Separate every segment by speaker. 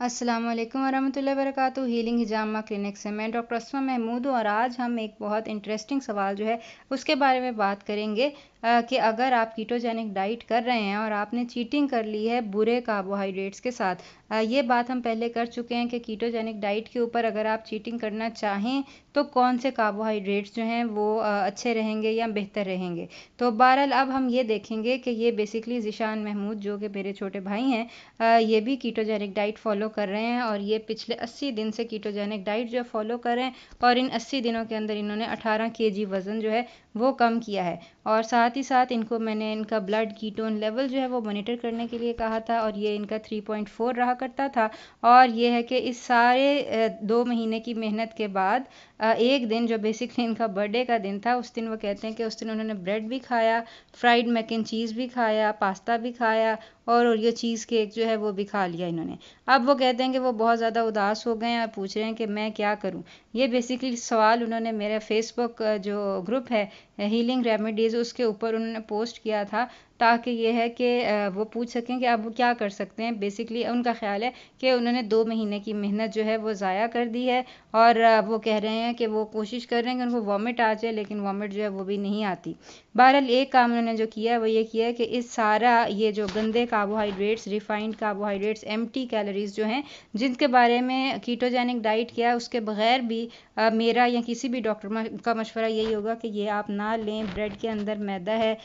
Speaker 1: अस्सलाम वालेकुम वरहमतुल्लाहि वबरकातुहू। हीलिंग हिजामा क्लिनिक से मैं डॉक्टर अस्मा महमूद हूँ और आज हम एक बहुत इंटरेस्टिंग सवाल जो है उसके बारे में बात करेंगे कि अगर आप कीटोजेनिक डाइट कर रहे हैं और आपने चीटिंग कर ली है बुरे कार्बोहाइड्रेट्स के साथ। ये बात हम पहले कर चुके हैं कि कीटोजेनिक डाइट के ऊपर अगर आप चीटिंग करना चाहें तो कौन से कार्बोहाइड्रेट्स जो हैं वो अच्छे रहेंगे या बेहतर रहेंगे। तो बहरहाल अब हम ये देखेंगे कि ये बेसिकली ज़ीशान महमूद जो कि मेरे छोटे भाई हैं, ये भी कीटोजेनिक डाइट फॉलो कर रहे हैं और ये पिछले 80 दिन से कीटोजेनिक डाइट जो फॉलो कर रहे हैं और इन 80 दिनों के अंदर इन्होंने 18 केजी वज़न जो है वो कम किया है। और साथ ही साथ इनको मैंने इनका ब्लड कीटोन लेवल जो है वो मॉनिटर करने के लिए कहा था और ये इनका 3.4 रहा करता था। और ये है कि इस सारे 2 महीने की मेहनत के बाद एक दिन जो बेसिकली इनका बर्थडे का दिन था, उस दिन वो कहते हैं कि उस दिन उन्होंने ब्रेड भी खाया, फ्राइड मैक एंड चीज़ भी खाया, पास्ता भी खाया और ओरियो चीज़ केक जो है वो भी खा लिया इन्होंने। अब वो कहते हैं कि वो बहुत ज़्यादा उदास हो गए हैं और पूछ रहे हैं कि मैं क्या करूं। ये बेसिकली सवाल उन्होंने मेरे फेसबुक जो ग्रुप है हीलिंग रेमेडीज़ उसके ऊपर उन्होंने पोस्ट किया था, ताकि ये है कि वो पूछ सकें कि अब वो क्या कर सकते हैं। बेसिकली उनका ख्याल है कि उन्होंने 2 महीने की मेहनत जो है वो ज़ाया कर दी है और वो कह रहे हैं कि वो कोशिश कर रहे हैं कि उनको वॉमिट आ जाए, लेकिन वॉमिट जो है वो भी नहीं आती। बहरहाल एक काम उन्होंने जो किया है वो ये किया है कि इस सारा ये जो गंदे carbohydrates, refined carbohydrates, empty calories जो हैं जिनके बारे में कीटोजेनिक डाइट किया उसके बगैर भी मेरा या किसी भी डॉक्टर का मशवरा यही होगा कि ये आप ना लें। ब्रेड के अंदर मैदा है,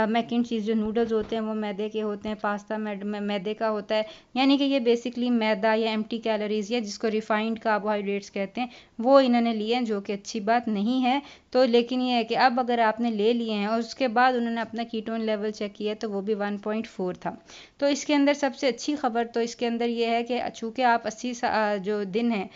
Speaker 1: मैक एंड चीज़ जो नूडल्स होते हैं वो मैदे के होते हैं, पास्ता मैदे का होता है, यानी कि ये बेसिकली मैदा या एम्प्टी कैलोरीज या जिसको रिफाइंड कार्बोहाइड्रेट्स कहते हैं वो इन्होंने लिए हैं, जो कि अच्छी बात नहीं है। तो लेकिन ये है कि अब अगर आपने ले लिए हैं और उसके बाद उन्होंने अपना कीटोन लेवल चेक किया तो वो भी 1.4 था। तो इसके अंदर सबसे अच्छी खबर तो इसके अंदर ये है कि चूँकि आप 80 जो दिन हैं,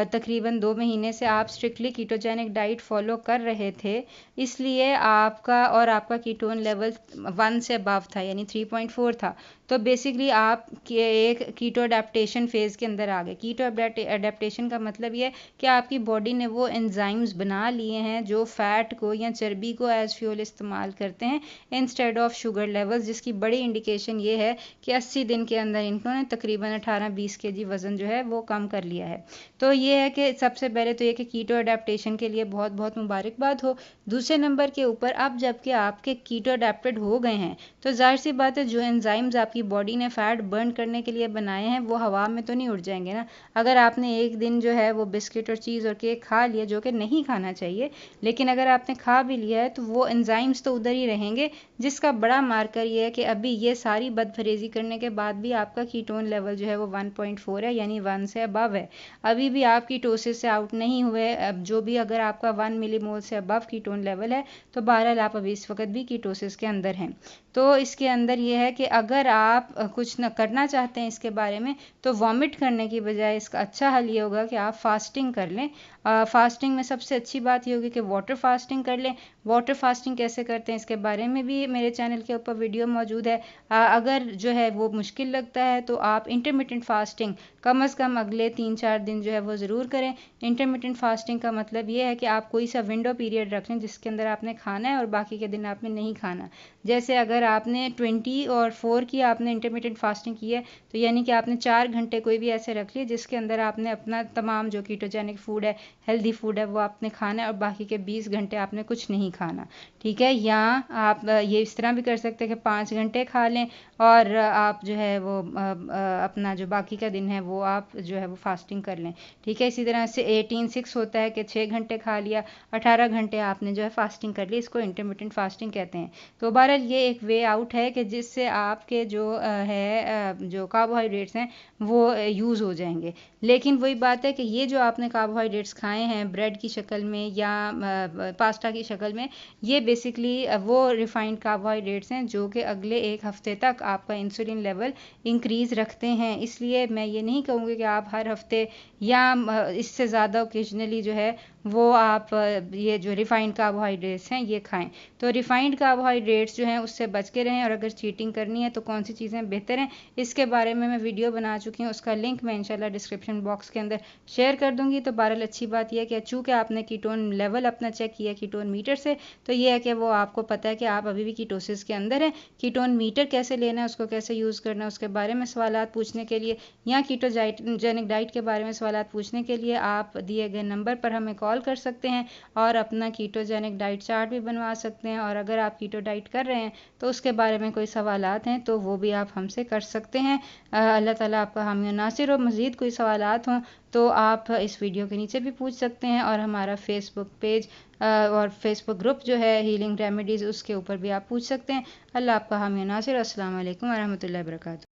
Speaker 1: तकरीबन 2 महीने से आप स्ट्रिक्टली कीटोजेनिक डाइट फॉलो कर रहे थे, इसलिए आपका कीटोन लेवल 1 से अबव था, यानी 3.4 था। तो बेसिकली आप एक कीटो अडेप्टेशन फेज़ के अंदर आ गए। कीटो अडेप्टेशन का मतलब ये है कि आपकी बॉडी ने वो एंजाइम्स बना लिए हैं जो फैट को या चर्बी को एज फ्यूल इस्तेमाल करते हैं इंस्टेड ऑफ शुगर लेवल्स, जिसकी बड़ी इंडिकेशन ये है कि 80 दिन के अंदर इन्होंने तकरीबन 18-20 केजी वज़न जो है वो कम कर लिया है। तो ये है कि सबसे पहले तो ये कि कीटो अडेप्टेशन के लिए बहुत बहुत मुबारकबाद हो। दूसरे नंबर के ऊपर अब जबकि आपके कीटो अडेप्टेड हो गए हैं तो जाहिर सी बात है जो एंजाइम्स आपकी बॉडी ने फैट बर्न करने के लिए बनाए हैं वो हवा में तो नहीं उड़ जाएंगे ना। अगर आपने एक दिन जो है वो बिस्किट और चीज़ और केक खा लिया, जो कि नहीं खाना चाहिए, लेकिन अगर आपने खा भी लिया है तो वो एंजाइम्स तो उधर ही रहेंगे, जिसका बड़ा मार्कर ये है कि अभी ये सारी बदफरेजी करने के बाद भी आपका कीटोन लेवल जो है वो 1.4 है, यानी 1 से अबव है। अभी भी आप कीटोसिस से आउट नहीं हुए। अब जो भी अगर आपका 1 मिलीमोल से अबव कीटोन लेवल है तो बहरहाल आप अभी इस वक्त भी कीटोसिस के अंदर हैं। तो इसके अंदर ये है कि अगर आप कुछ न करना चाहते हैं इसके बारे में तो वॉमिट करने की बजाय इसका अच्छा हल ये होगा कि आप फास्टिंग कर लें। फास्टिंग में सबसे अच्छी बात ये होगी कि वाटर फास्टिंग कर लें। वाटर फास्टिंग कैसे करते हैं इसके बारे में भी मेरे चैनल के ऊपर वीडियो मौजूद है। अगर जो है वो मुश्किल लगता है तो आप इंटरमिटेंट फास्टिंग कम से कम अगले 3-4 दिन जो है वो ज़रूर करें। इंटरमिटेंट फास्टिंग का मतलब ये है कि आप कोई सा विंडो पीरियड रख लें जिसके अंदर आपने खाना है और बाकी के दिन आपने नहीं खाना। जैसे अगर आपने 20 और 4 की आपने इंटरमिटेंट फास्टिंग की है तो यानी कि आपने 4 घंटे कोई भी ऐसे रख लिए जिसके अंदर आपने अपना तमाम जो कीटोजेनिक फूड है, हेल्दी फूड है, वो आपने खाना है और बाकी के 20 घंटे आपने कुछ नहीं खाना। ठीक है। या आप ये इस तरह भी कर सकते हैं कि 5 घंटे खा लें और आप जो है वो अपना जो बाकी का दिन है वो आप जो है वो फास्टिंग कर लें। ठीक है। इसी तरह से 18-6 होता है कि 6 घंटे खा लिया, 18 घंटे आपने जो है फास्टिंग कर ली। इसको इंटरमिटेंट फास्टिंग कहते हैं। तो बहरहाल ये एक वे आउट है कि जिससे आपके जो जो कार्बोहाइड्रेट्स हैं वो यूज़ हो जाएंगे। लेकिन वही बात है कि ये जो आपने कार्बोहाइड्रेट्स खाए हैं ब्रेड की शक्ल में या पास्ता की शक्ल में, ये बेसिकली वो रिफाइंड कार्बोहाइड्रेट्स हैं जो कि अगले एक हफ्ते तक आपका इंसुलिन लेवल इंक्रीज़ रखते हैं। इसलिए मैं ये नहीं कहूँगी कि आप हर हफ्ते या इससे ज़्यादा ओकेजनली जो है वो आप ये जो रिफाइंड कार्बोहाइड्रेट्स हैं ये खाएं। तो रिफाइंड कार्बोहाइड्रेट्स जो हैं उससे बच के रहें, और अगर चीटिंग करनी है तो कौन सी चीज़ें बेहतर हैं, इसके बारे में मैं वीडियो बना चुकी हूँ। उसका लिंक मैं इंशाल्लाह डिस्क्रिप्शन बॉक्स के अंदर शेयर कर दूँगी। तो बहरहाल अच्छी बात यह है कि चूँकि आपने कीटोन लेवल अपना चेक किया कीटोन मीटर से, तो ये है कि वो आपको पता है कि आप अभी भी कीटोसिस के अंदर हैं। कीटोन मीटर कैसे लेना है, उसको कैसे यूज़ करना है, उसके बारे में सवालात पूछने के लिए या कीटोजेनिक डाइट के बारे में सवालात पूछने के लिए आप दिए गए नंबर पर हमें कॉल कर सकते हैं और अपना कीटोजेनिक डाइट चार्ट भी बनवा सकते हैं। और अगर आप कीटो डाइट कर रहे हैं तो उसके बारे में कोई सवालात हैं तो वो भी आप हमसे कर सकते हैं। अल्लाह ताला आपका हामी नासिर हो। मज़ीद कोई सवालात हों तो आप इस वीडियो के नीचे भी पूछ सकते हैं, और हमारा फेसबुक पेज और फेसबुक ग्रुप जो है हीलिंग रेमेडीज़, उसके ऊपर भी आप पूछ सकते हैं। अल्लाह आपका हामी नासिर। अस्सलाम वालेकुम व रहमतुल्लाहि व बरकातुहू।